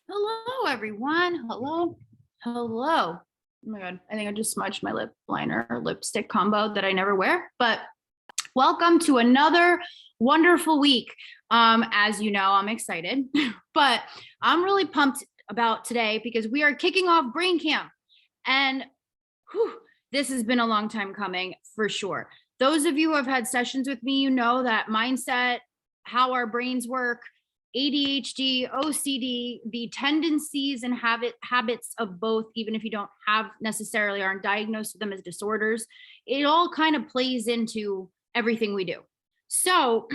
Hello, everyone. Hello. Hello. Oh my God. I think I just smudged my lip liner or lipstick combo that I never wear. But welcome to another wonderful week. As you know, I'm excited, but I'm really pumped about today because we are kicking off Brain Camp. And whew, this has been a long time coming for sure. Those of you who have had sessions with me, you know that mindset, how our brains work, ADHD, OCD, the tendencies and habits of both, even if you don't have necessarily aren't diagnosed with them as disorders, it all kind of plays into everything we do. So,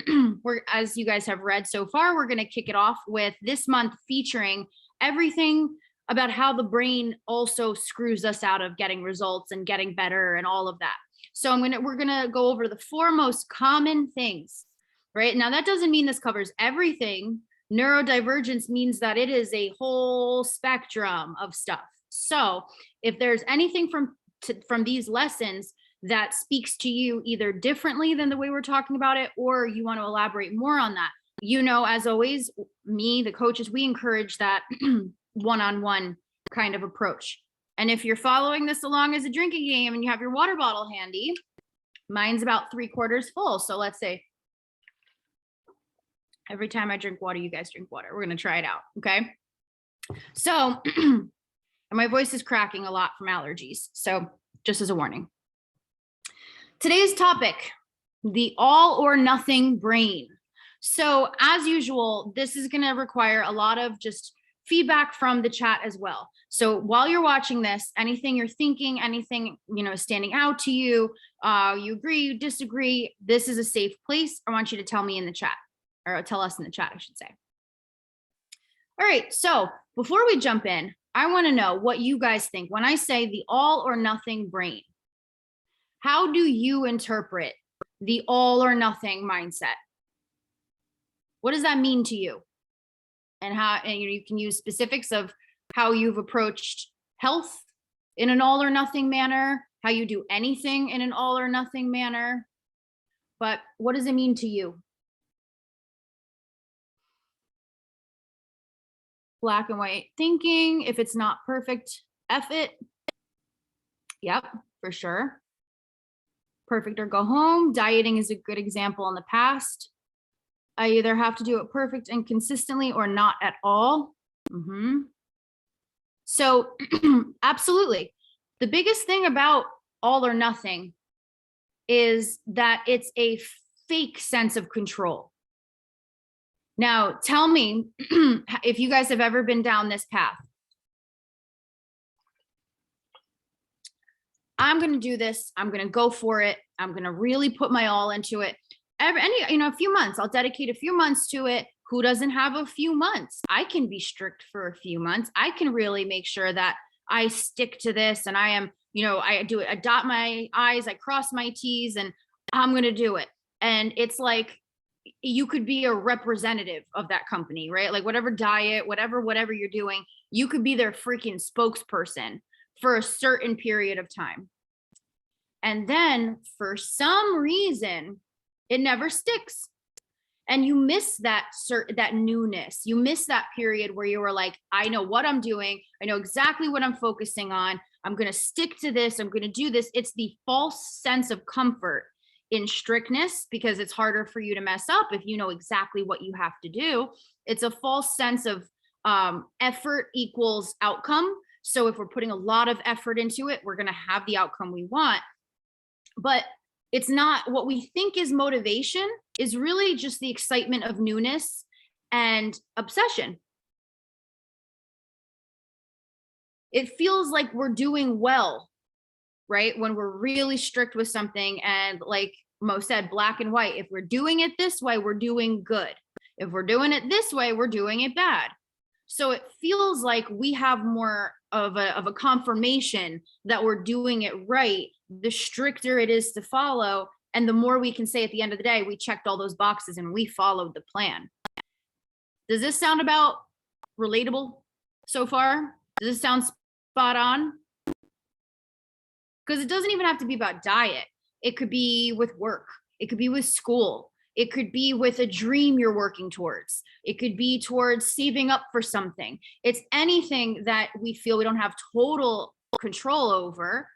we're as you guys have read so far, we're going to kick it off with this month featuring everything about how the brain also screws us out of getting results and getting better and all of that. So we're gonna go over the four most common things, right? Now that doesn't mean this covers everything. Neurodivergence means that it is a whole spectrum of stuff. So if there's anything from these lessons that speaks to you either differently than the way we're talking about it, or you want to elaborate more on that, as always, me, the coaches, we encourage that one-on-one kind of approach. And if you're following this along as a drinking game and you have your water bottle handy, mine's about 3/4 full. So let's say every time I drink water, you guys drink water. We're going to try it out. Okay. So, and my voice is cracking a lot from allergies. So just as a warning. Today's topic, the all or nothing brain. So as usual, this is going to require a lot of just feedback from the chat as well. So while you're watching this, anything you're thinking, anything, standing out to you, you agree, you disagree, this is a safe place. I want you to tell me in the chat, or tell us in the chat, I should say. All right, so before we jump in, I want to know what you guys think when I say the all or nothing brain. How do you interpret the all or nothing mindset? What does that mean to you? And you can use specifics of how you've approached health in an all or nothing manner, how you do anything in an all or nothing manner. But what does it mean to you? Black and white thinking, if it's not perfect, F it. Yep, for sure. Perfect or go home. Dieting is a good example in the past. I either have to do it perfect and consistently or not at all. So absolutely. The biggest thing about all or nothing is that it's a fake sense of control. Now, tell me if you guys have ever been down this path. I'm going to do this. I'm going to go for it. I'm going to really put my all into it. A few months, I'll dedicate a few months to it. Who doesn't have a few months? I can be strict for a few months. I can really make sure that I stick to this and I am, I do it. I dot my I's, I cross my T's, and I'm going to do it. And it's like, you could be a representative of that company, right? Like whatever diet, whatever you're doing, you could be their freaking spokesperson for a certain period of time. And then for some reason, it never sticks. And you miss that newness. You miss that period where you were like, I know what I'm doing. I know exactly what I'm focusing on. I'm going to stick to this. I'm going to do this. It's the false sense of comfort in strictness because it's harder for you to mess up if you know exactly what you have to do. It's a false sense of effort equals outcome. So if we're putting a lot of effort into it, we're going to have the outcome we want. But it's not what we think is motivation is really just the excitement of newness and obsession. It feels like we're doing well, right? When we're really strict with something and like Mo said, black and white, if we're doing it this way, we're doing good. If we're doing it this way, we're doing it bad. So it feels like we have more of a confirmation that we're doing it right, the stricter it is to follow. And the more we can say at the end of the day, we checked all those boxes and we followed the plan. Does this sound about relatable so far? Does this sound spot on? Because it doesn't even have to be about diet. It could be with work. It could be with school. It could be with a dream you're working towards. It could be towards saving up for something. It's anything that we feel we don't have total control over.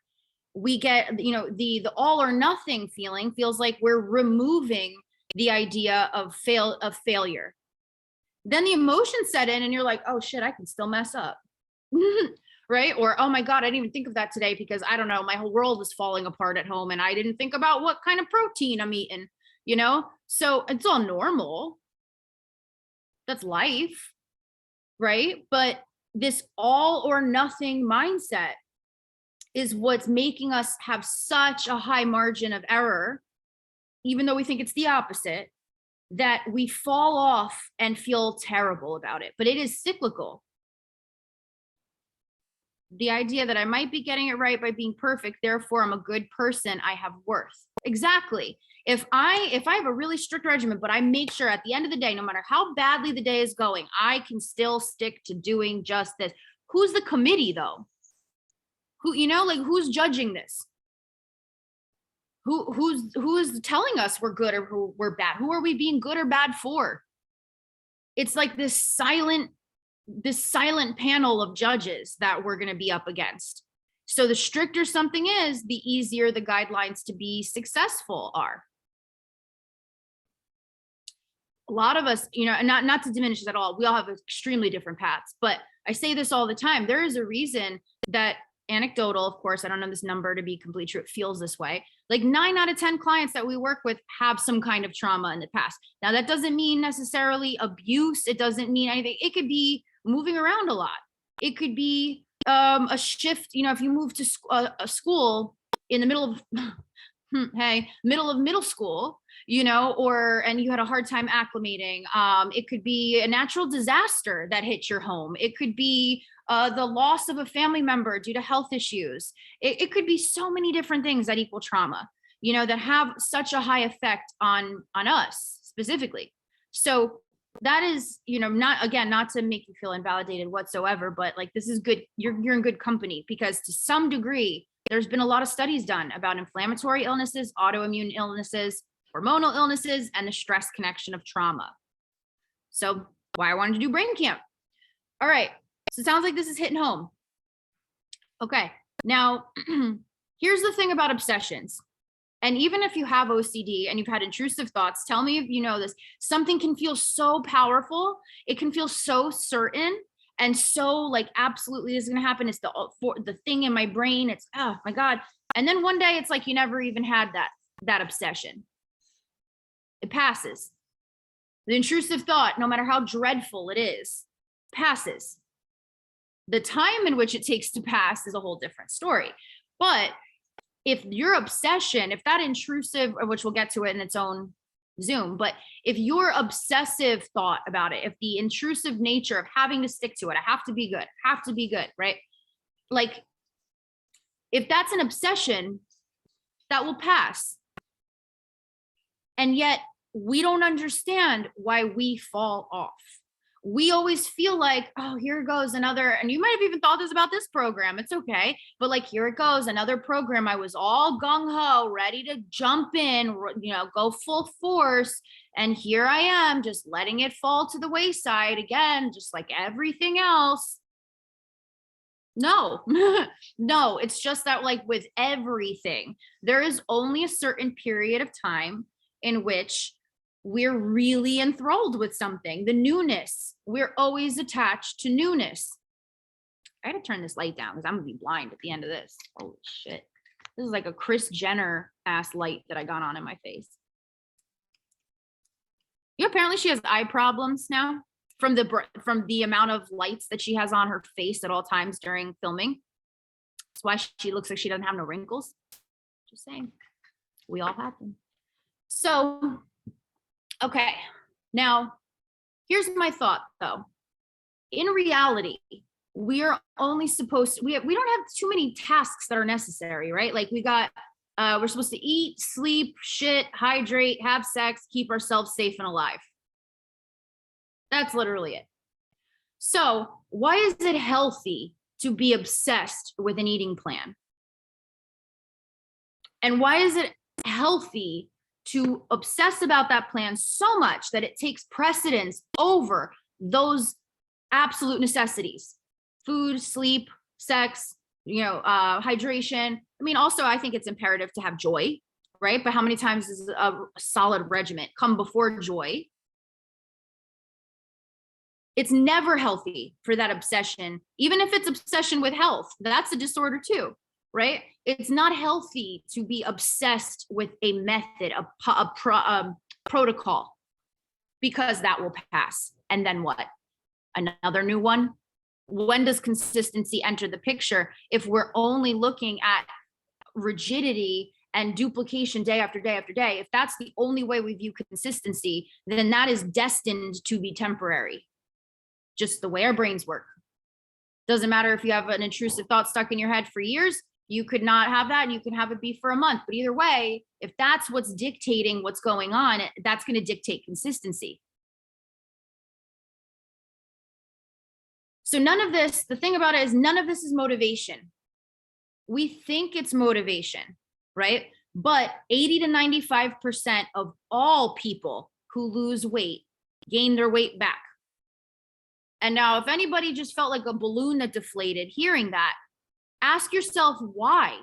We get, the all or nothing feeling feels like we're removing the idea of failure. Then the emotions set in and you're like, oh shit, I can still mess up. Right? Or, oh my God, I didn't even think of that today because I don't know, my whole world is falling apart at home and I didn't think about what kind of protein I'm eating, So it's all normal. That's life, right? But this all or nothing mindset is what's making us have such a high margin of error, even though we think it's the opposite, that we fall off and feel terrible about it. But it is cyclical. The idea that I might be getting it right by being perfect, therefore I'm a good person, I have worth. Exactly. If I have a really strict regimen, but I make sure at the end of the day, no matter how badly the day is going, I can still stick to doing just this. Who's the committee though? Who's judging this? Who's telling us we're good or who we're bad? Who are we being good or bad for? It's like this silent panel of judges that we're going to be up against. So the stricter something is, the easier the guidelines to be successful are. A lot of us, not to diminish it at all, we all have extremely different paths, but I say this all the time. There is a reason that, anecdotal, of course, I don't know this number to be completely true, it feels this way, like 9 out of 10 clients that we work with have some kind of trauma in the past. Now that doesn't mean necessarily abuse, it doesn't mean anything. It could be moving around a lot. It could be a shift, if you move to a school in the middle of middle school, and you had a hard time acclimating. It could be a natural disaster that hit your home. It could be the loss of a family member due to health issues. It could be so many different things that equal trauma, that have such a high effect on us specifically. So that is, not to make you feel invalidated whatsoever, but like, this is good. You're in good company, because to some degree, there's been a lot of studies done about inflammatory illnesses, autoimmune illnesses, hormonal illnesses, and the stress connection of trauma. So why I wanted to do Brain Camp. All right. So it sounds like this is hitting home. Okay. Now, here's the thing about obsessions. And even if you have OCD and you've had intrusive thoughts, tell me if you know this, something can feel so powerful. It can feel so certain and so like, absolutely this is going to happen. It's the thing in my brain. It's, oh my God. And then one day it's like, you never even had that obsession. It passes. The intrusive thought, no matter how dreadful it is, passes. The time in which it takes to pass is a whole different story. But if your obsession, if that intrusive, which we'll get to it in its own Zoom, but if your obsessive thought about it, if the intrusive nature of having to stick to it, I have to be good, right? Like, if that's an obsession, that will pass. And yet we don't understand why we fall off. We always feel like, oh, here goes another, and you might have even thought this about this program. It's okay. But like, here it goes, another program. I was all gung-ho, ready to jump in, go full force. And here I am just letting it fall to the wayside again, just like everything else. No, no, it's just that like with everything, there is only a certain period of time in which we're really enthralled with something. The newness, we're always attached to newness. I gotta turn this light down because I'm gonna be blind at the end of this. Holy shit. This is like a Kris Jenner ass light that I got on in my face. Apparently she has eye problems now from the amount of lights that she has on her face at all times during filming. That's why she looks like she doesn't have no wrinkles. Just saying, we all have them. So, okay, now here's my thought though. In reality, we are only supposed to, we don't have too many tasks that are necessary, right? Like we're supposed to eat, sleep, shit, hydrate, have sex, keep ourselves safe and alive. That's literally it. So why is it healthy to be obsessed with an eating plan? And why is it healthy to obsess about that plan so much that it takes precedence over those absolute necessities: food, sleep, sex, hydration. I mean, also, I think it's imperative to have joy, right? But how many times does a solid regimen come before joy? It's never healthy for that obsession, even if it's obsession with health. That's a disorder too, right? It's not healthy to be obsessed with a method, a protocol, because that will pass. And then what? Another new one? When does consistency enter the picture if we're only looking at rigidity and duplication day after day after day? If that's the only way we view consistency, then that is destined to be temporary. Just the way our brains work. Doesn't matter if you have an intrusive thought stuck in your head for years, you could not have that and you can have it be for a month. But either way, if that's what's dictating what's going on, that's going to dictate consistency. So none of this, the thing about it is none of this is motivation. We think it's motivation, right? But 80 to 95% of all people who lose weight gain their weight back. And now if anybody just felt like a balloon that deflated hearing that, ask yourself why.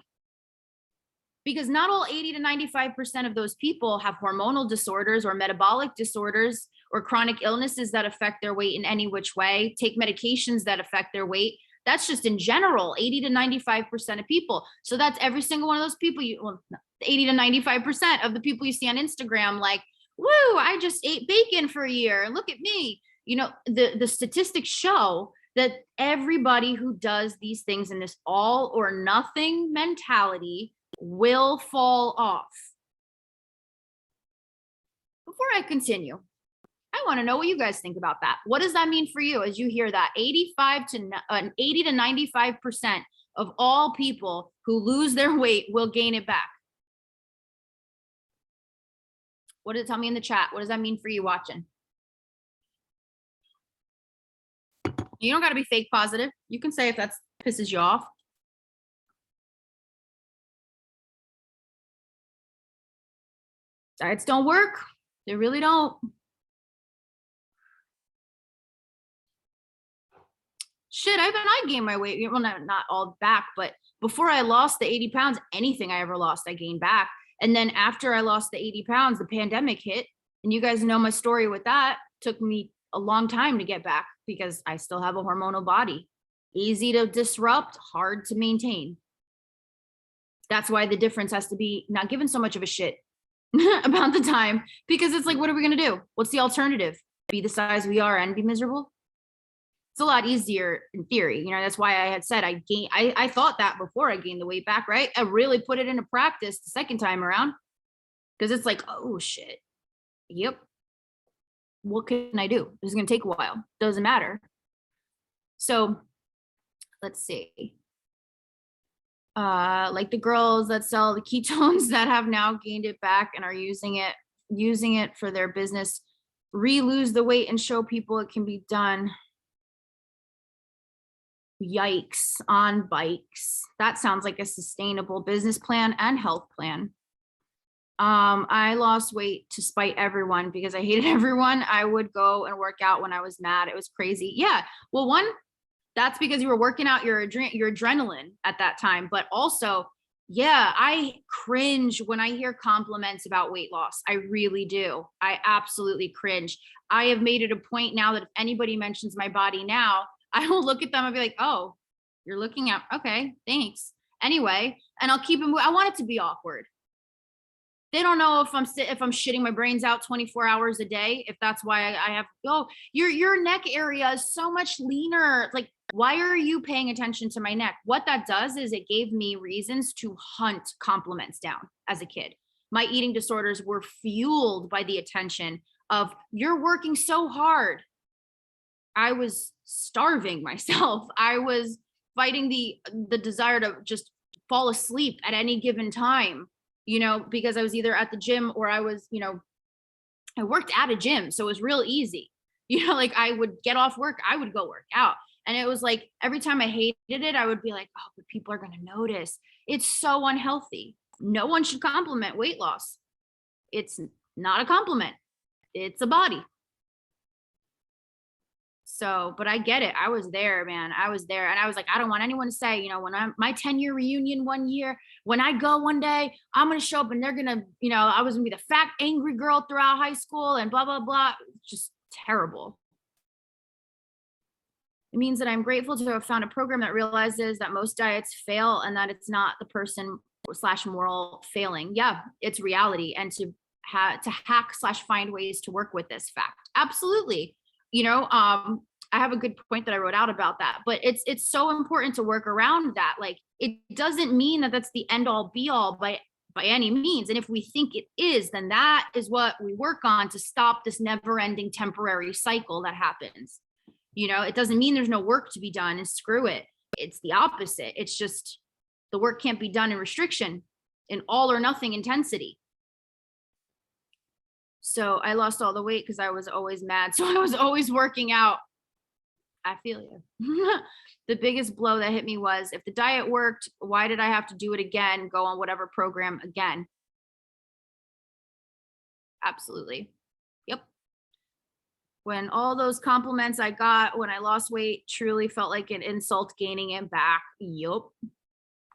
Because not all 80 to 95% of those people have hormonal disorders or metabolic disorders or chronic illnesses that affect their weight in any which way, take medications that affect their weight. That's just in general, 80 to 95% of people. So that's every single one of those people, 80 to 95% of the people you see on Instagram, like, woo, I just ate bacon for a year. Look at me. The statistics show that everybody who does these things in this all or nothing mentality will fall off. Before I continue, I want to know what you guys think about that. What does that mean for you as you hear that 80 to 95% of all people who lose their weight will gain it back? What does it tell me in the chat? What does that mean for you watching? You don't got to be fake positive. You can say if that pisses you off. Diets don't work. They really don't. Shit, I gained my weight. Well, not all back, but before I lost the 80 pounds, anything I ever lost, I gained back. And then after I lost the 80 pounds, the pandemic hit. And you guys know my story with that. Took me a long time to get back because I still have a hormonal body. Easy to disrupt, hard to maintain. That's why the difference has to be not given so much of a shit about the time, because it's like, what are we going to do? What's the alternative? Be the size we are and be miserable? It's a lot easier in theory. That's why I had said I thought that before I gained the weight back, right? I really put it into practice the second time around, because it's like, oh shit. Yep. What can I do? This is going to take a while. Doesn't matter. So let's see. Like the girls that sell the ketones that have now gained it back and are using it for their business, lose the weight and show people it can be done. Yikes, on bikes. That sounds like a sustainable business plan and health plan. I lost weight to spite everyone because I hated everyone. I would go and work out when I was mad. It was crazy. Yeah. Well, that's because you were working out your adrenaline at that time. But also, yeah, I cringe when I hear compliments about weight loss. I really do. I absolutely cringe. I have made it a point now that if anybody mentions my body now, I will look at them and be like, oh, you're looking at, okay, thanks. Anyway, and I'll keep it moving. I want it to be awkward. They don't know if I'm shitting my brains out 24 hours a day, if that's why I have to go. Your neck area is so much leaner. Like, why are you paying attention to my neck? What that does is it gave me reasons to hunt compliments down as a kid. My eating disorders were fueled by the attention of, you're working so hard. I was starving myself. I was fighting the desire to just fall asleep at any given time. Because I was either at the gym or I was, I worked at a gym. So it was real easy. Like I would get off work, I would go work out. And it was like, every time I hated it, I would be like, oh, but people are going to notice. It's so unhealthy. No one should compliment weight loss. It's not a compliment. It's a body. So, but I get it. I was there, man. I was there. And I was like, I don't want anyone to say, when I'm my 10-year reunion one year, when I go one day, I'm going to show up and they're going to, I was going to be the fat, angry girl throughout high school and blah, blah, blah. Just terrible. It means that I'm grateful to have found a program that realizes that most diets fail and that it's not the person / moral failing. Yeah, it's reality. And to hack / find ways to work with this fact. Absolutely. I have a good point that I wrote out about that, but it's so important to work around that. Like, it doesn't mean that that's the end all be all by any means. And if we think it is, then that is what we work on to stop this never ending temporary cycle that happens. It doesn't mean there's no work to be done and screw it. It's the opposite. It's just the work can't be done in restriction, in all or nothing intensity. So I lost all the weight because I was always mad. So I was always working out. I feel you. The biggest blow that hit me was, if the diet worked, why did I have to do it again? Go on whatever program again? Absolutely. Yep. When all those compliments I got when I lost weight truly felt like an insult gaining it back. Yep.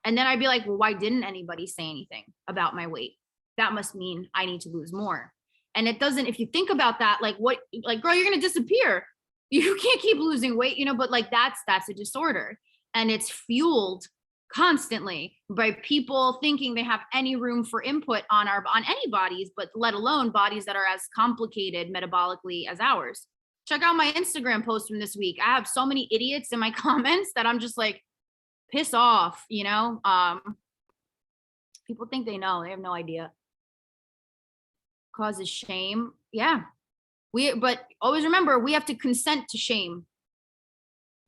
And then I'd be like, well, why didn't anybody say anything about my weight? That must mean I need to lose more. And it doesn't, if you think about that, like, girl, you're going to disappear. You can't keep losing weight, but like that's a disorder, and it's fueled constantly by people thinking they have any room for input on any bodies, but let alone bodies that are as complicated metabolically as ours. Check out my Instagram post from this week. I have so many idiots in my comments that I'm just like, piss off, people think they know, they have no idea. Causes shame. Yeah. But always remember, we have to consent to shame,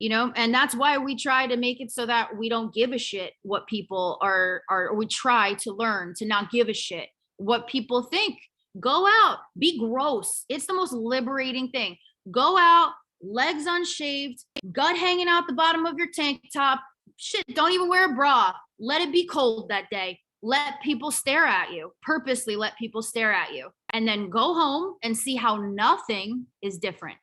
and that's why we try to make it so that we don't give a shit what people are, or we try to learn to not give a shit what people think. Go out, be gross. It's the most liberating thing. Go out, legs unshaved, gut hanging out the bottom of your tank top. Shit, don't even wear a bra. Let it be cold that day. Let people stare at you. Purposely let people stare at you. And then go home and see how nothing is different.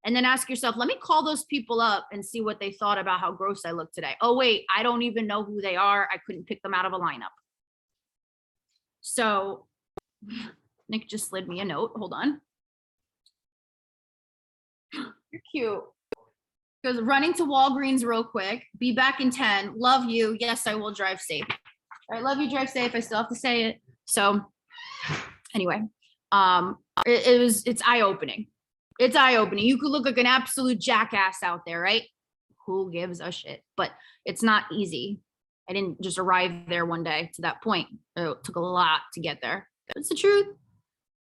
And then ask yourself, let me call those people up and see what they thought about how gross I look today. Oh, wait, I don't even know who they are. I couldn't pick them out of a lineup. So Nick just slid me a note. Hold on. You're cute. Goes, running to Walgreens real quick. Be back in 10. Love you. Yes, I will drive safe. All right, love you, drive safe. I still have to say it. So anyway, it's eye-opening. It's eye-opening. You could look like an absolute jackass out there, right? Who gives a shit? But it's not easy. I didn't just arrive there one day to that point. It took a lot to get there. It's the truth.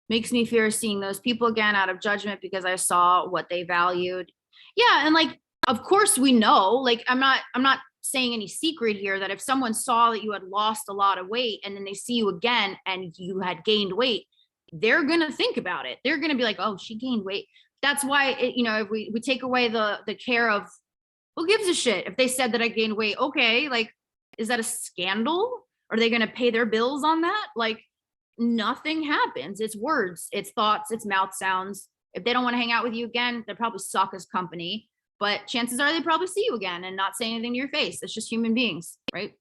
Makes me fear seeing those people again out of judgment because I saw what they valued. Yeah, and like, of course we know, like, I'm not saying any secret here that if someone saw that you had lost a lot of weight and then they see you again and you had gained weight, they're going to think about it. They're going to be like, oh, she gained weight. That's why, if we take away the care of, who gives a shit if they said that I gained weight? Okay, like, is that a scandal? Are they going to pay their bills on that? Like, nothing happens. It's words, it's thoughts, it's mouth sounds. If they don't want to hang out with you again, they probably suck as company, but chances are they probably see you again and not say anything to your face. It's just human beings, right?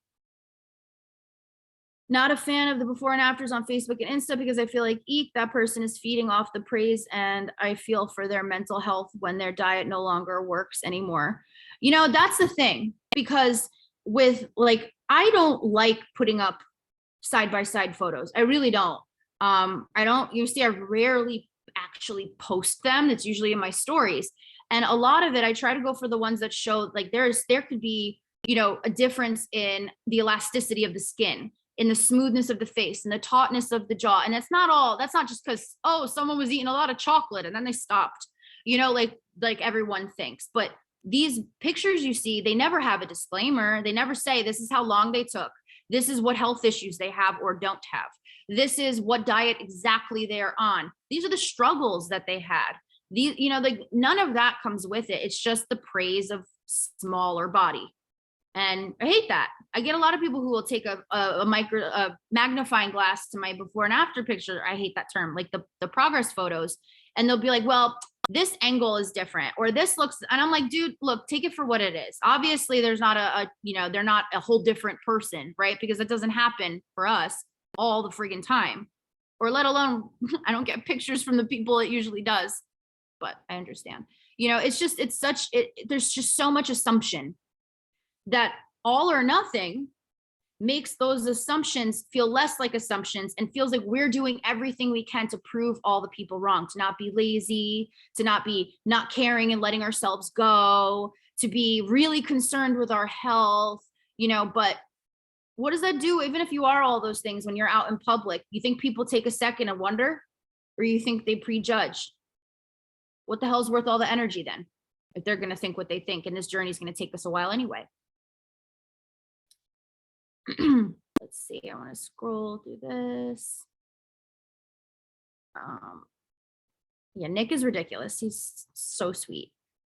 Not a fan of the before and afters on Facebook and Insta because I feel like, eek, that person is feeding off the praise, and I feel for their mental health when their diet no longer works anymore. That's the thing, because with, like, I don't like putting up side-by-side photos. I really don't. I rarely actually post them. It's usually in my stories. And a lot of it, I try to go for the ones that show, like, there could be, a difference in the elasticity of the skin, in the smoothness of the face, and the tautness of the jaw. And that's not just because, oh, someone was eating a lot of chocolate and then they stopped, like everyone thinks. But these pictures you see, they never have a disclaimer. They never say, this is how long they took. This is what health issues they have or don't have. This is what diet exactly they're on. These are the struggles that they had. These, like, none of that comes with it. It's just the praise of smaller body. And I hate that. I get a lot of people who will take a magnifying glass to my before and after picture. I hate that term, like the progress photos. And they'll be like, well, this angle is different, or this looks, and I'm like, dude, look, take it for what it is. Obviously there's not they're not a whole different person, right? Because it doesn't happen for us all the friggin' time, or let alone, I don't get pictures from the people it usually does, but I understand. It's just, there's just so much assumption that all or nothing makes those assumptions feel less like assumptions and feels like we're doing everything we can to prove all the people wrong, to not be lazy, to not caring and letting ourselves go, to be really concerned with our health, but what does that do? Even if you are all those things, when you're out in public, you think people take a second and wonder, or you think they prejudge? What the hell's worth all the energy then, if they're going to think what they think, and this journey is going to take us a while anyway? Let's see, I want to scroll through this. Yeah, Nick is ridiculous. He's so sweet.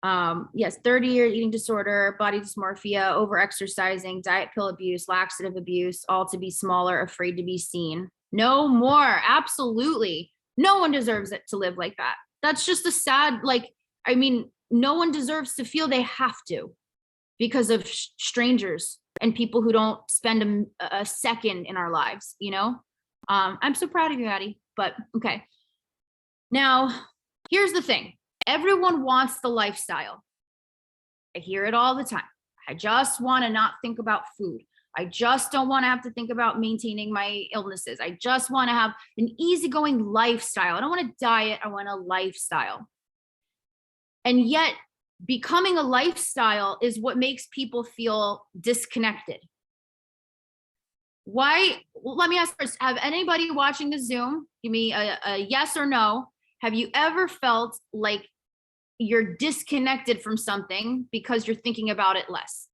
Yes, 30-year eating disorder, body dysmorphia, over-exercising, diet pill abuse, laxative abuse, all to be smaller, afraid to be seen. No more. Absolutely. No one deserves it to live like that. That's just a sad, no one deserves to feel they have to because of strangers and people who don't spend a second in our lives, I'm so proud of you, Addie, but okay. Now, here's the thing. Everyone wants the lifestyle. I hear it all the time. I just want to not think about food. I just don't want to have to think about maintaining my illnesses. I just want to have an easygoing lifestyle. I don't want a diet. I want a lifestyle. And yet, becoming a lifestyle is what makes people feel disconnected. Why? Well, let me ask first, have anybody watching the Zoom, give me a yes or no. Have you ever felt like you're disconnected from something because you're thinking about it less?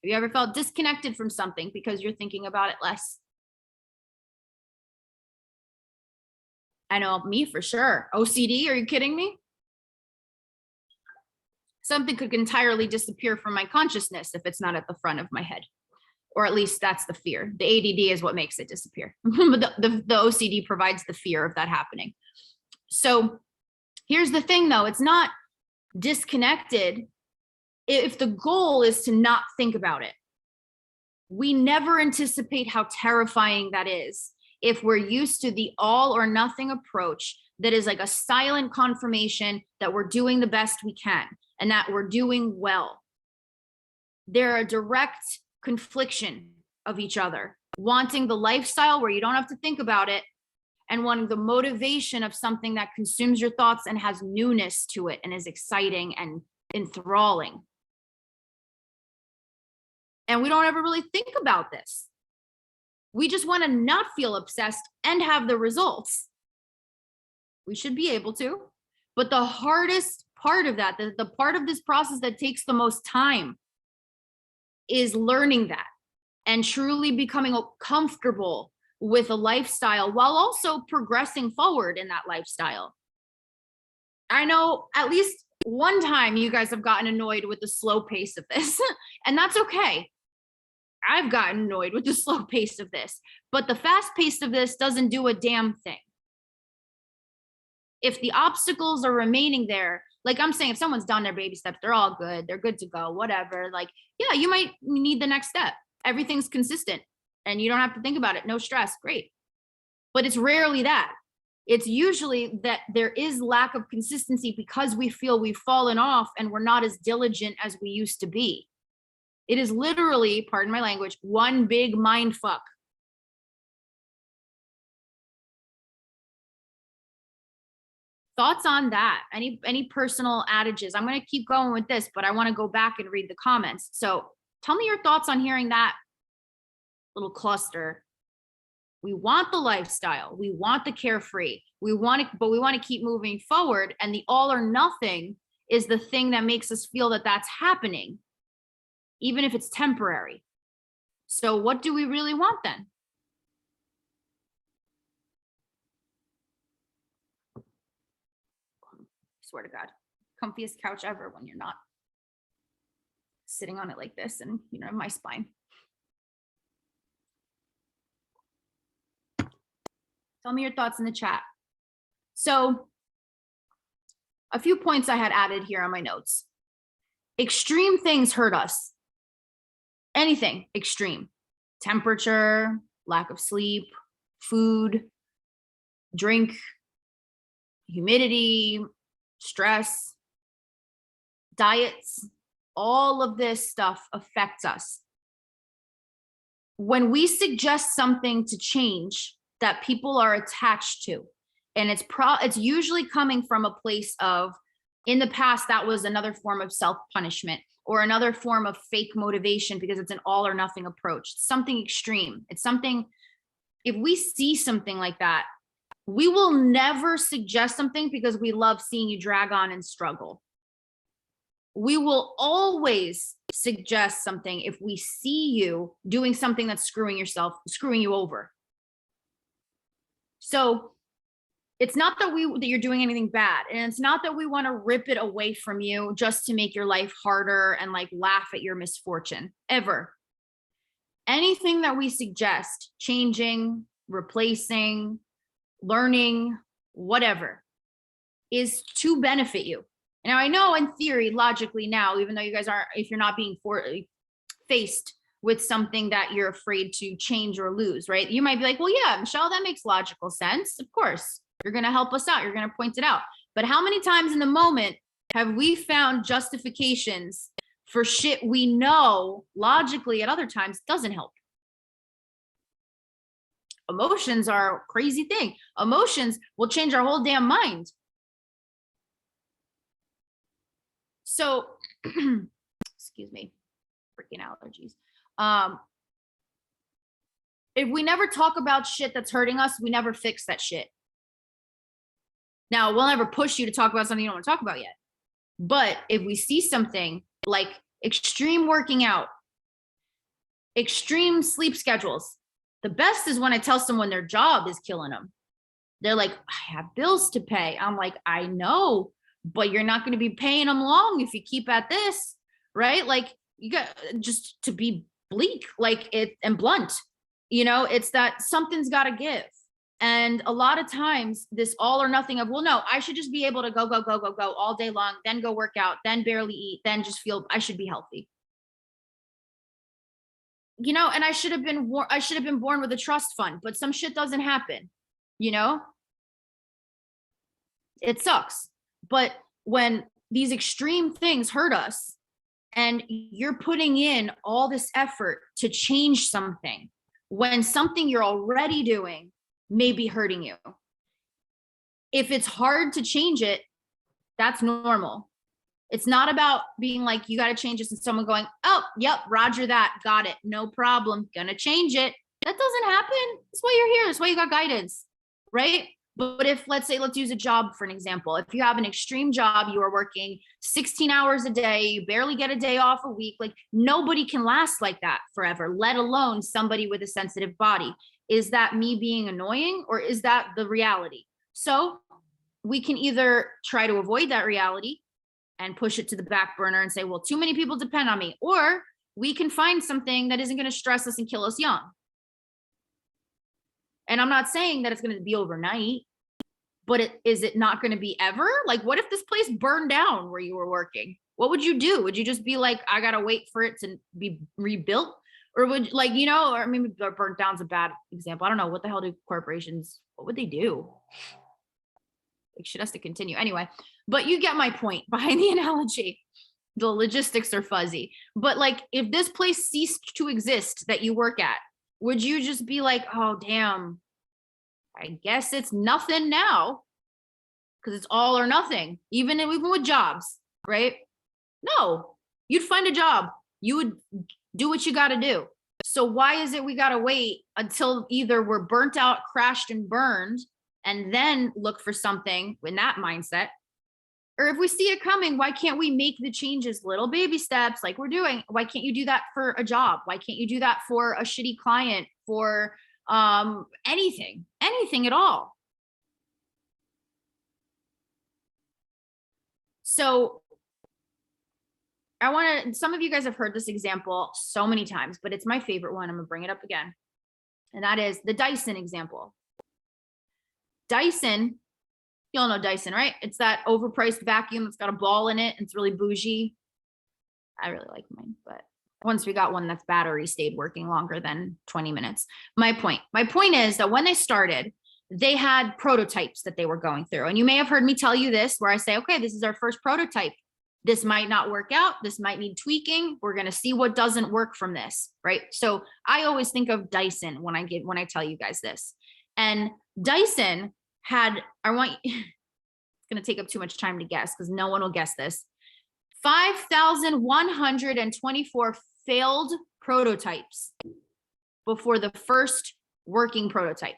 Have you ever felt disconnected from something because you're thinking about it less? I know me for sure. OCD, are you kidding me? Something could entirely disappear from my consciousness if it's not at the front of my head. Or at least that's the fear. The ADD is what makes it disappear. But the OCD provides the fear of that happening. So here's the thing though, it's not disconnected if the goal is to not think about it. We never anticipate how terrifying that is if we're used to the all or nothing approach that is like a silent confirmation that we're doing the best we can and that we're doing well. They're a direct confliction of each other, wanting the lifestyle where you don't have to think about it and wanting the motivation of something that consumes your thoughts and has newness to it and is exciting and enthralling. And we don't ever really think about this. We just want to not feel obsessed and have the results. We should be able to, but the hardest part of that, the part of this process that takes the most time, is learning that and truly becoming comfortable with a lifestyle while also progressing forward in that lifestyle. I know at least one time you guys have gotten annoyed with the slow pace of this, and that's okay. I've gotten annoyed with the slow pace of this, but the fast pace of this doesn't do a damn thing. If the obstacles are remaining there, like I'm saying, if someone's done their baby steps, they're all good, they're good to go, whatever. Like, yeah, you might need the next step. Everything's consistent and you don't have to think about it. No stress. Great. But it's rarely that. It's usually that there is lack of consistency because we feel we've fallen off and we're not as diligent as we used to be. It is literally, pardon my language, one big mind fuck. Thoughts on that? Any personal adages? I'm going to keep going with this, but I want to go back and read the comments. So tell me your thoughts on hearing that little cluster. We want the lifestyle. We want the carefree. We want it, but we want to keep moving forward. And the all or nothing is the thing that makes us feel that that's happening, even if it's temporary. So what do we really want then? Swear to God, comfiest couch ever when you're not. sitting on it like this and, my spine. Tell me your thoughts in the chat. So a few points I had added here on my notes. Extreme things hurt us. Anything extreme. Temperature, lack of sleep, food, drink, humidity, stress, diets, all of this stuff affects us. When we suggest something to change that people are attached to, and it's usually coming from a place of, in the past, that was another form of self-punishment or another form of fake motivation because it's an all or nothing approach. It's something extreme. It's something, if we see something like that, we will never suggest something because we love seeing you drag on and struggle. We will always suggest something if we see you doing something that's screwing you over. So it's not that you're doing anything bad, and it's not that we want to rip it away from you just to make your life harder and like laugh at your misfortune, ever. Anything that we suggest, changing, replacing, learning, whatever, is to benefit you. Now, I know in theory, logically now, even though you guys aren't, if you're not being faced with something that you're afraid to change or lose, right? You might be like, well, yeah, Michelle, that makes logical sense. Of course, you're going to help us out. You're going to point it out. But how many times in the moment have we found justifications for shit we know logically at other times doesn't help? Emotions are a crazy thing. Emotions will change our whole damn mind. So, excuse me, freaking allergies. If we never talk about shit that's hurting us, we never fix that shit. Now, we'll never push you to talk about something you don't want to talk about yet. But if we see something like extreme working out, extreme sleep schedules, the best is when I tell someone their job is killing them. They're like, I have bills to pay. I'm like, I know, but you're not going to be paying them long if you keep at this, right? Like, you got, just to be bleak, like it, and blunt, it's that something's got to give. And a lot of times this all or nothing of, well, no, I should just be able to go all day long, then go work out, then barely eat, then just feel I should be healthy. And I should have been born with a trust fund, but some shit doesn't happen, it sucks. But when these extreme things hurt us and you're putting in all this effort to change something, when something you're already doing may be hurting you, if it's hard to change it, that's normal. It's not about being like, you got to change this and someone going, oh, yep, roger that, got it, no problem, gonna change it. That doesn't happen. That's why you're here. That's why you got guidance, right? But if, let's use a job for an example. If you have an extreme job, you are working 16 hours a day, you barely get a day off a week, like nobody can last like that forever, let alone somebody with a sensitive body. Is that me being annoying or is that the reality? So we can either try to avoid that reality and push it to the back burner and say, well, too many people depend on me, or we can find something that isn't going to stress us and kill us young. And I'm not saying that it's going to be overnight, but is it not going to be ever? Like, what if this place burned down where you were working? What would you do? Would you just be like, I got to wait for it to be rebuilt? Or would or maybe burnt down's a bad example. I don't know. What the hell do corporations, what would they do? Like, shit has to continue. Anyway, but you get my point behind the analogy. The logistics are fuzzy. But like, if this place ceased to exist that you work at, would you just be like, oh, damn, I guess it's nothing now? Because it's all or nothing, even with jobs, right? No, you'd find a job. You would do what you got to do. So why is it we got to wait until either we're burnt out, crashed and burned, and then look for something in that mindset? Or if we see it coming, why can't we make the changes, little baby steps like we're doing? Why can't you do that for a job? Why can't you do that for a shitty client, for anything at all? So some of you guys have heard this example so many times, but it's my favorite one. I'm gonna bring it up again. And that is the Dyson example. Dyson, you all know Dyson, right? It's that overpriced vacuum that's got a ball in it. And it's really bougie. I really like mine, but once we got one that's battery stayed working longer than 20 minutes. My point is that when they started, they had prototypes that they were going through. And you may have heard me tell you this, where I say, okay, this is our first prototype. This might not work out. This might need tweaking. We're going to see what doesn't work from this, right? So I always think of Dyson when I tell you guys this. And Dyson had, it's going to take up too much time to guess because no one will guess this. 5,124 failed prototypes before the first working prototype.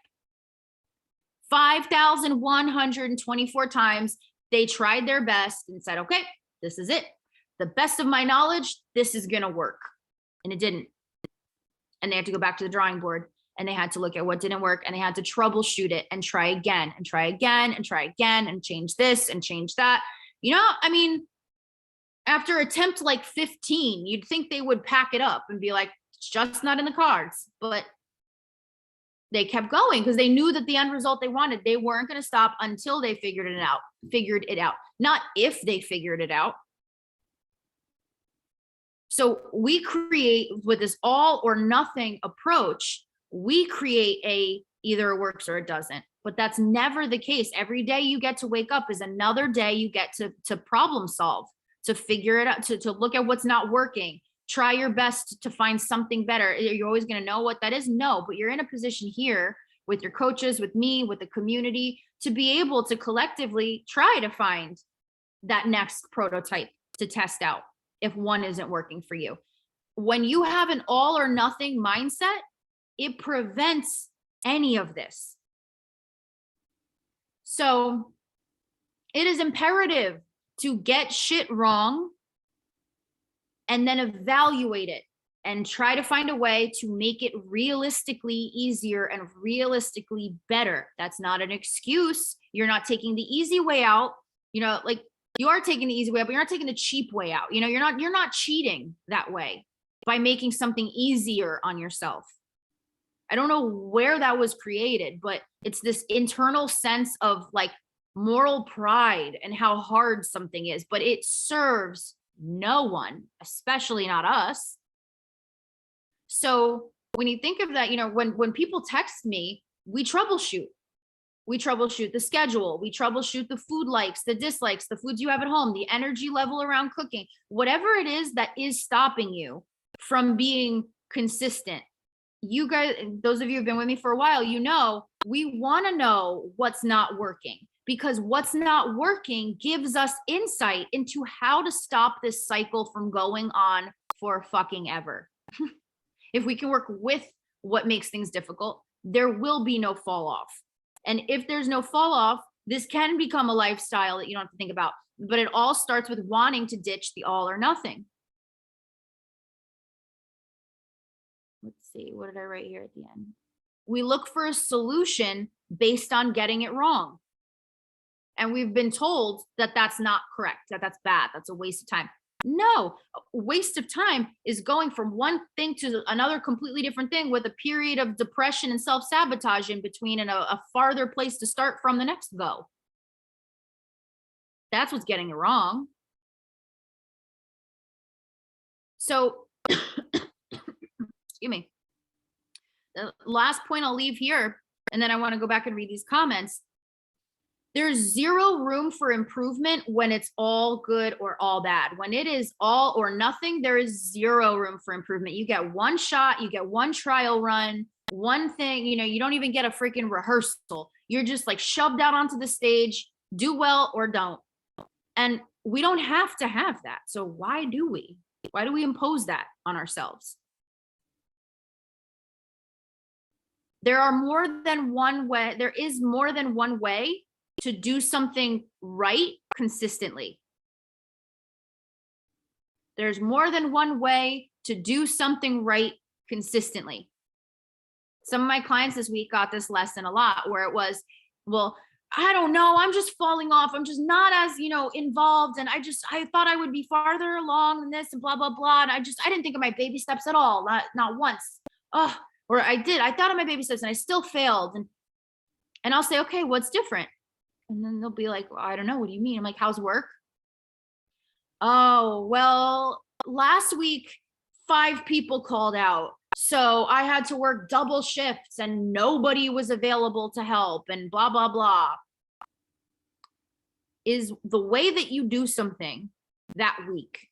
5,124 times they tried their best and said, okay, this is it. The best of my knowledge, this is going to work. And it didn't. And they had to go back to the drawing board and they had to look at what didn't work and they had to troubleshoot it and try again and try again and try again and change this and change that. You know, I mean, after attempt like 15, you'd think they would pack it up and be like, it's just not in the cards. But they kept going because they knew that the end result they wanted, they weren't going to stop until they figured it out, not if they figured it out. So we create with this all or nothing approach, we create either it works or it doesn't, but that's never the case. Every day you get to wake up is another day you get to problem solve, to figure it out, to look at what's not working. Try your best to find something better. You're always going to know what that is? No, but you're in a position here with your coaches, with me, with the community, to be able to collectively try to find that next prototype to test out if one isn't working for you. When you have an all or nothing mindset, it prevents any of this. So it is imperative to get shit wrong and then evaluate it and try to find a way to make it realistically easier and realistically better. That's not an excuse. You're not taking the easy way out. You know, like you are taking the easy way out, but you're not taking the cheap way out. You know, you're not cheating that way by making something easier on yourself. I don't know where that was created, but it's this internal sense of like moral pride and how hard something is, but it serves no one, especially not us. So when you think of that, you know, when people text me, we troubleshoot the schedule, we troubleshoot the food likes, the dislikes, the foods you have at home, the energy level around cooking, whatever it is that is stopping you from being consistent. You guys, those of you who've been with me for a while, you know, we want to know what's not working, because what's not working gives us insight into how to stop this cycle from going on for fucking ever. If we can work with what makes things difficult, there will be no fall off. And if there's no fall off, this can become a lifestyle that you don't have to think about. But it all starts with wanting to ditch the all or nothing. Let's see, what did I write here at the end? We look for a solution based on getting it wrong. And we've been told that that's not correct, that that's bad, that's a waste of time. No, a waste of time is going from one thing to another completely different thing with a period of depression and self-sabotage in between and a farther place to start from the next go. That's what's getting it wrong. So, excuse me. The last point I'll leave here, and then I want to go back and read these comments. There's zero room for improvement when it's all good or all bad. When it is all or nothing, there is zero room for improvement. You get one shot, you get one trial run, one thing, you know, you don't even get a freaking rehearsal. You're just like shoved out onto the stage, do well or don't. And we don't have to have that. So why do we? Why do we impose that on ourselves? There are more than one way. There is more than one way to do something right consistently. There's more than one way to do something right consistently. Some of my clients this week got this lesson a lot, where it was, well, I don't know, I'm just falling off. I'm just not as, involved. And I thought I would be farther along than this and blah, blah, blah. And I didn't think of my baby steps at all. Not once. Oh, or I thought of my baby steps and I still failed. And I'll say, okay, what's different? And then they'll be like, well, I don't know. What do you mean? I'm like, how's work? Oh, well, last week, 5 people called out. So I had to work double shifts and nobody was available to help and blah, blah, blah. Is the way that you do something that week,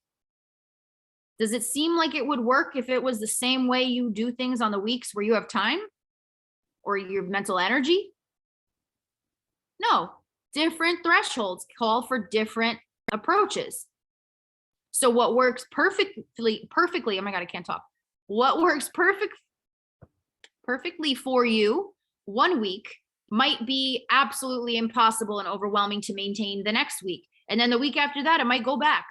does it seem like it would work if it was the same way you do things on the weeks where you have time or your mental energy? No, different thresholds call for different approaches. So what works perfectly, oh my God, I can't talk. What works perfectly for you one week might be absolutely impossible and overwhelming to maintain the next week. And then the week after that, it might go back.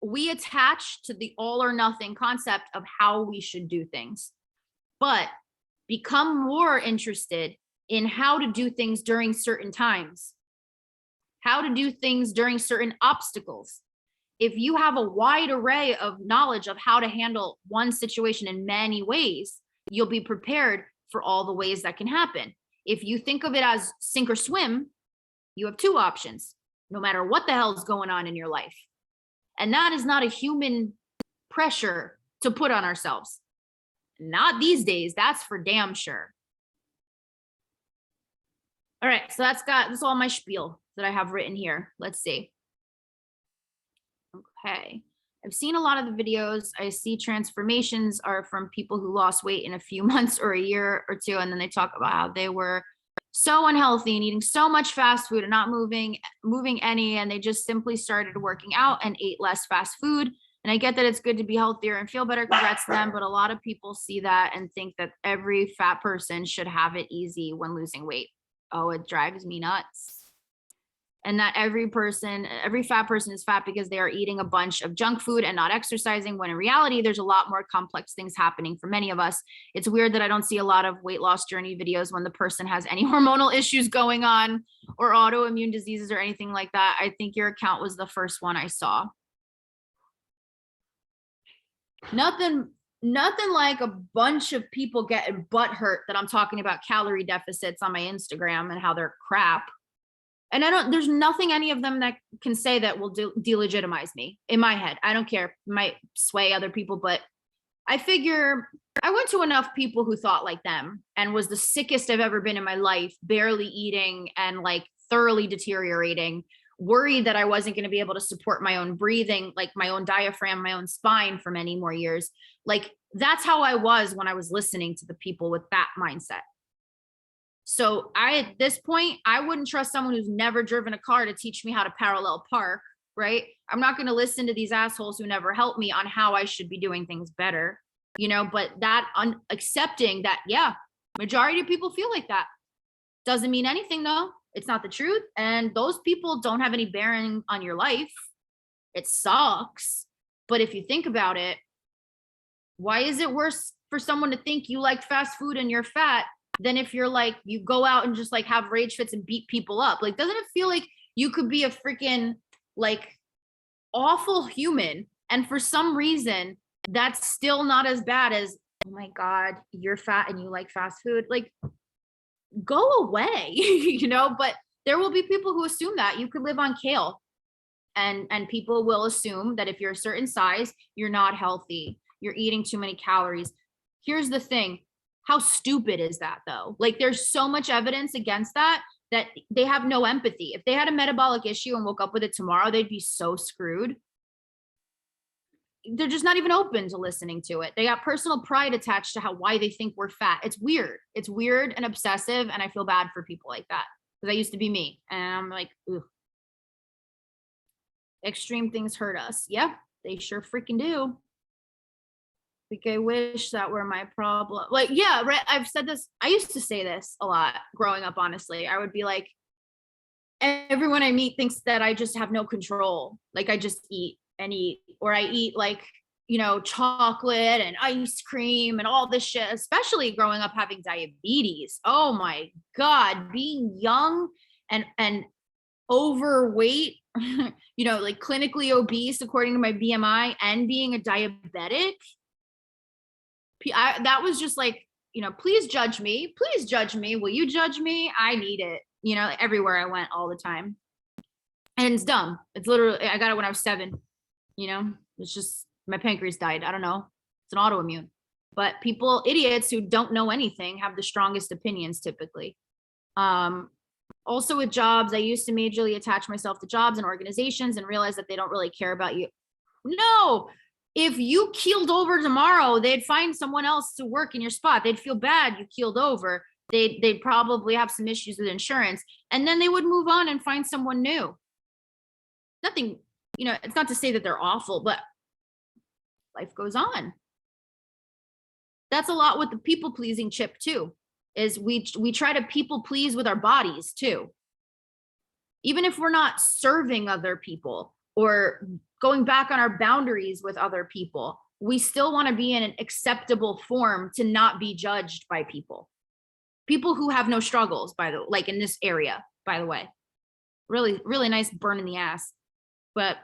We attach to the all or nothing concept of how we should do things, but become more interested in how to do things during certain times, how to do things during certain obstacles. If you have a wide array of knowledge of how to handle one situation in many ways, you'll be prepared for all the ways that can happen. If you think of it as sink or swim, you have 2 options, no matter what the hell is going on in your life. And that is not a human pressure to put on ourselves. Not these days, that's for damn sure. All right, so that's all my spiel that I have written here. Let's see. Okay. I've seen a lot of the videos. I see transformations are from people who lost weight in a few months or a year or 2. And then they talk about how they were so unhealthy and eating so much fast food and not moving any. And they just simply started working out and ate less fast food. And I get that it's good to be healthier and feel better. Congrats to them. But a lot of people see that and think that every fat person should have it easy when losing weight. Oh, it drives me nuts. And that every fat person is fat because they are eating a bunch of junk food and not exercising, when in reality, there's a lot more complex things happening for many of us. It's weird that I don't see a lot of weight loss journey videos when the person has any hormonal issues going on or autoimmune diseases or anything like that. I think your account was the first one I saw. Nothing like a bunch of people getting butt hurt that I'm talking about calorie deficits on my Instagram and how they're crap. And there's nothing any of them that can say that will delegitimize me in my head. I don't care. It might sway other people, but I figure I went to enough people who thought like them and was the sickest I've ever been in my life, barely eating and like thoroughly deteriorating, worried that I wasn't going to be able to support my own breathing, like my own diaphragm, my own spine for many more years. Like that's how I was when I was listening to the people with that mindset. So at this point, I wouldn't trust someone who's never driven a car to teach me how to parallel park, right? I'm not going to listen to these assholes who never helped me on how I should be doing things better, but that accepting that, yeah, majority of people feel like that. Doesn't mean anything though. It's not the truth. And those people don't have any bearing on your life. It sucks. But if you think about it, why is it worse for someone to think you like fast food and you're fat than if you're like, you go out and just like have rage fits and beat people up? Like, doesn't it feel like you could be a freaking like awful human? And for some reason, that's still not as bad as, oh my God, you're fat and you like fast food. Like, go away, but there will be people who assume that you could live on kale. And people will assume that if you're a certain size, you're not healthy. You're eating too many calories. Here's the thing. How stupid is that though? Like there's so much evidence against that they have no empathy. If they had a metabolic issue and woke up with it tomorrow, they'd be so screwed. They're just not even open to listening to it. They got personal pride attached to why they think we're fat. It's weird. It's weird and obsessive. And I feel bad for people like that because that used to be me. And I'm like, ugh. Extreme things hurt us. Yeah, they sure freaking do. Like, I wish that were my problem. Like, yeah, right. I've said this. I used to say this a lot growing up, honestly. I would be like, everyone I meet thinks that I just have no control. Like I just eat and eat, or I eat like, chocolate and ice cream and all this shit, especially growing up having diabetes. Oh my God, being young and overweight, like clinically obese according to my BMI, and being a diabetic, that was just like, please judge me. Please judge me. Will you judge me? I need it, everywhere I went all the time. And it's dumb. It's literally, I got it when I was 7, it's just, my pancreas died. I don't know. It's an autoimmune. But people, idiots who don't know anything, have the strongest opinions typically. Also with jobs, I used to majorly attach myself to jobs and organizations and realize that they don't really care about you. No, if you keeled over tomorrow, they'd find someone else to work in your spot. They'd feel bad you keeled over. They'd probably have some issues with insurance, and then they would move on and find someone new. Nothing, it's not to say that they're awful, but life goes on. That's a lot with the people pleasing chip too, is we try to people please with our bodies too. Even if we're not serving other people or going back on our boundaries with other people, we still want to be in an acceptable form to not be judged by people who have no struggles, like in this area, by the way. Really, really nice burn in the ass. But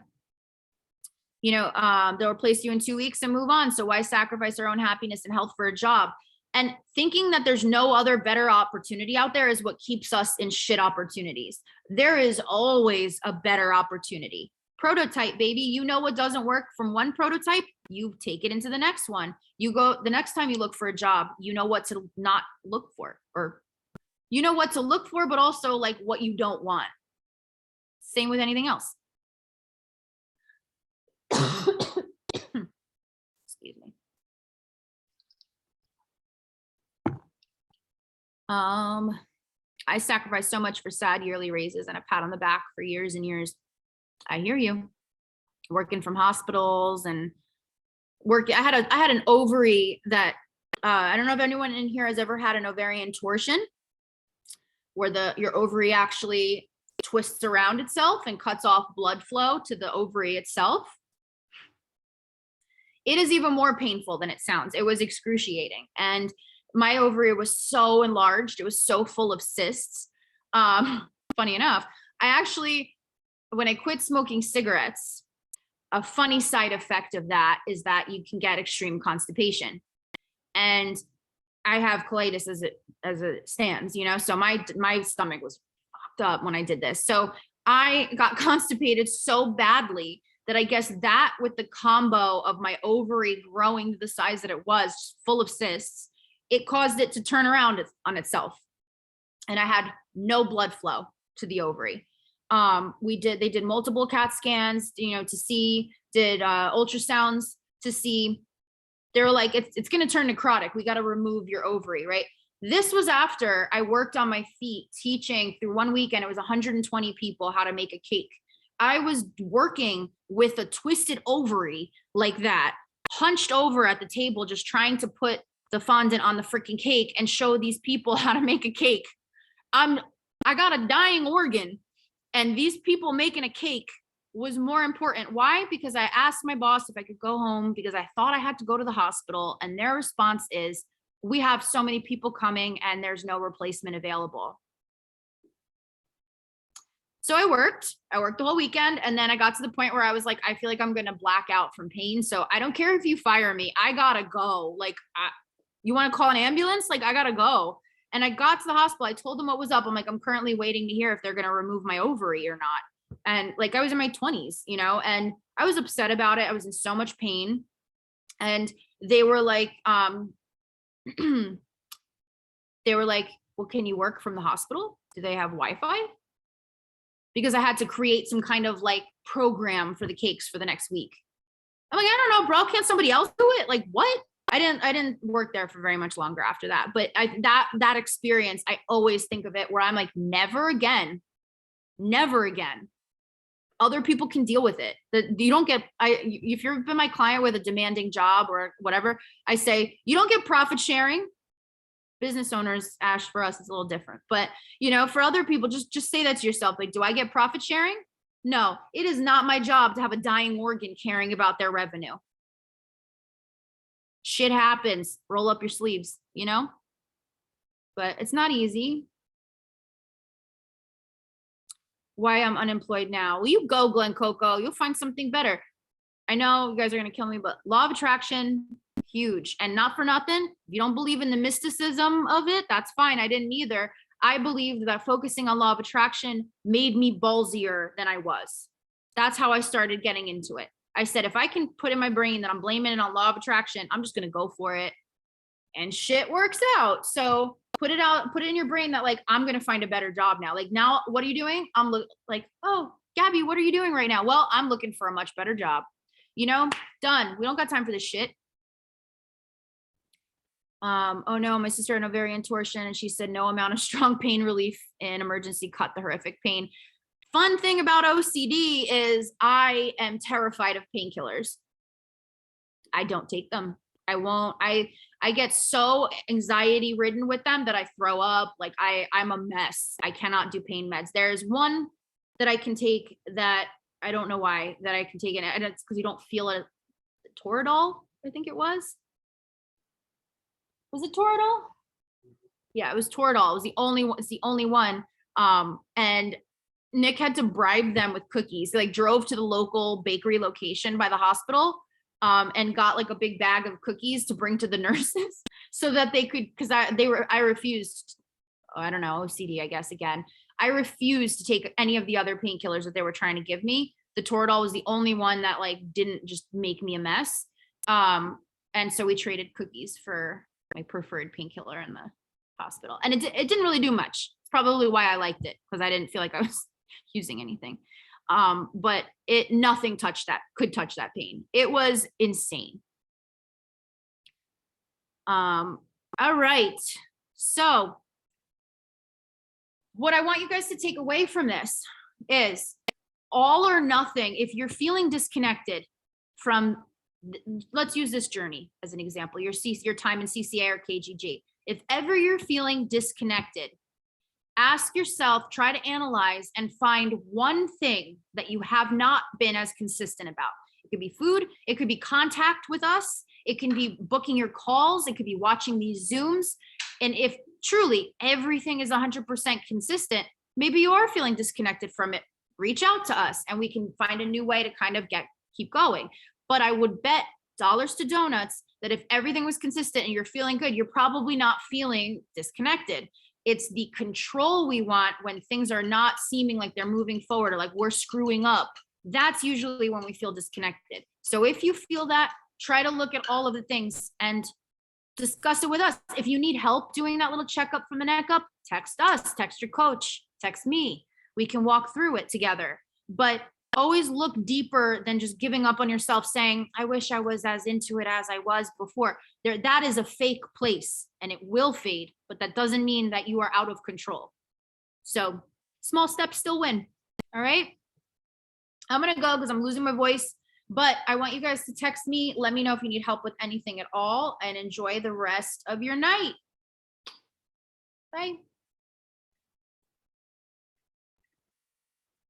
they'll replace you in 2 weeks and move on. So why sacrifice our own happiness and health for a job? And thinking that there's no other better opportunity out there is what keeps us in shit opportunities. There is always a better opportunity. Prototype, baby. You know what doesn't work from one prototype, you take it into the next one. You go, the next time you look for a job, you know what to not look for, or what to look for, but also like what you don't want. Same with anything else. Excuse me. I sacrificed so much for sad yearly raises and a pat on the back for years and years. I hear you. Working from hospitals and I had an ovary that I don't know if anyone in here has ever had an ovarian torsion, where your ovary actually twists around itself and cuts off blood flow to the ovary itself. It is even more painful than it sounds. It was excruciating. And my ovary was so enlarged. It was so full of cysts. Funny enough, when I quit smoking cigarettes, a funny side effect of that is that you can get extreme constipation. And I have colitis as it stands, so my stomach was fucked up when I did this. So I got constipated so badly that I guess that, with the combo of my ovary growing to the size that it was, full of cysts, it caused it to turn around on itself. And I had no blood flow to the ovary. They did multiple CAT scans, to see, did ultrasounds to see. They were like, it's going to turn necrotic. We got to remove your ovary, right? This was after I worked on my feet teaching through one weekend. It was 120 people how to make a cake. I was working with a twisted ovary like that, hunched over at the table, just trying to put the fondant on the freaking cake and show these people how to make a cake. I got a dying organ, and these people making a cake was more important. Why? Because I asked my boss if I could go home because I thought I had to go to the hospital, and their response is, we have so many people coming and there's no replacement available. So I worked the whole weekend, and then I got to the point where I was like, I feel like I'm going to black out from pain. So I don't care if you fire me. I gotta go. Like, you want to call an ambulance? Like, I gotta go. And I got to the hospital. I told them what was up. I'm like, I'm currently waiting to hear if they're going to remove my ovary or not. And like, I was in my 20s, and I was upset about it. I was in so much pain. And they were like, well, can you work from the hospital? Do they have Wi-Fi? Because I had to create some kind of like program for the cakes for the next week. I'm like, I don't know, bro. Can't somebody else do it? Like, what? I didn't work there for very much longer after that. But that experience, I always think of it where I'm like, never again. Other people can deal with it. You don't get, if you've been my client with a demanding job or whatever, I say, you don't get profit sharing. Business owners, Ash, for us, it's a little different. But, for other people, just say that to yourself. Like, do I get profit sharing? No, it is not my job to have a dying organ caring about their revenue. Shit happens. Roll up your sleeves, but it's not easy. why I'm unemployed now. Well, you go, Glen Coco. You'll find something better. I know you guys are going to kill me, but law of attraction, huge. And not for nothing. If you don't believe in the mysticism of it, that's fine. I didn't either. I believed that focusing on law of attraction made me ballsier than I was. That's how I started getting into it. I said, if I can put in my brain that I'm blaming it on law of attraction, I'm just going to go for it. And shit works out. So put it out, put it in your brain that like, I'm going to find a better job now. Like now, what are you doing? I'm like, oh, Gabby, what are you doing right now? Well, I'm looking for a much better job. You know, done. We don't got time for this shit. Oh no, my sister had an ovarian torsion and she said no amount of strong pain relief in emergency cut the horrific pain. Fun thing about OCD is I am terrified of painkillers. I don't take them. I won't. I get so anxiety ridden with them that I throw up. Like I'm a mess. I cannot do pain meds. There's one that I can take that I don't know why that I can take it. And it's because you don't feel it. Toradol, I think it was. Was it Toradol? Yeah, it was Toradol. It was the only one. It's the only one. And Nick had to bribe them with cookies. He like drove to the local bakery location by the hospital. And got like a big bag of cookies to bring to the nurses so that they could, because I refused, I don't know, OCD, I guess, again. I refused to take any of the other painkillers that they were trying to give me. The Toradol was the only one that like didn't just make me a mess. And so we traded cookies for my preferred painkiller in the hospital. And it didn't really do much. It's probably why I liked it, because I didn't feel like I was using anything. But nothing could touch that pain. It was insane. All right. So what I want you guys to take away from this is all or nothing. If you're feeling disconnected from, let's use this journey as an example, your time in CCA or KGG. If ever you're feeling disconnected, ask yourself, try to analyze and find one thing that you have not been as consistent about. It could be food. It could be contact with us. It can be booking your calls. It could be watching these Zooms. And if truly everything is 100% consistent, maybe you are feeling disconnected from it. Reach out to us and we can find a new way to kind of keep going. But I would bet dollars to donuts that if everything was consistent and you're feeling good, you're probably not feeling disconnected. It's the control we want when things are not seeming like they're moving forward or like we're screwing up. That's usually when we feel disconnected. So if you feel that, try to look at all of the things and discuss it with us. If you need help doing that little checkup from the neck up, text us, text your coach, text me. We can walk through it together. But always look deeper than just giving up on yourself saying, I wish I was as into it as I was before. That is a fake place and it will fade, but that doesn't mean that you are out of control. So small steps still win. All right. I'm going to go because I'm losing my voice, but I want you guys to text me. Let me know if you need help with anything at all and enjoy the rest of your night. Bye.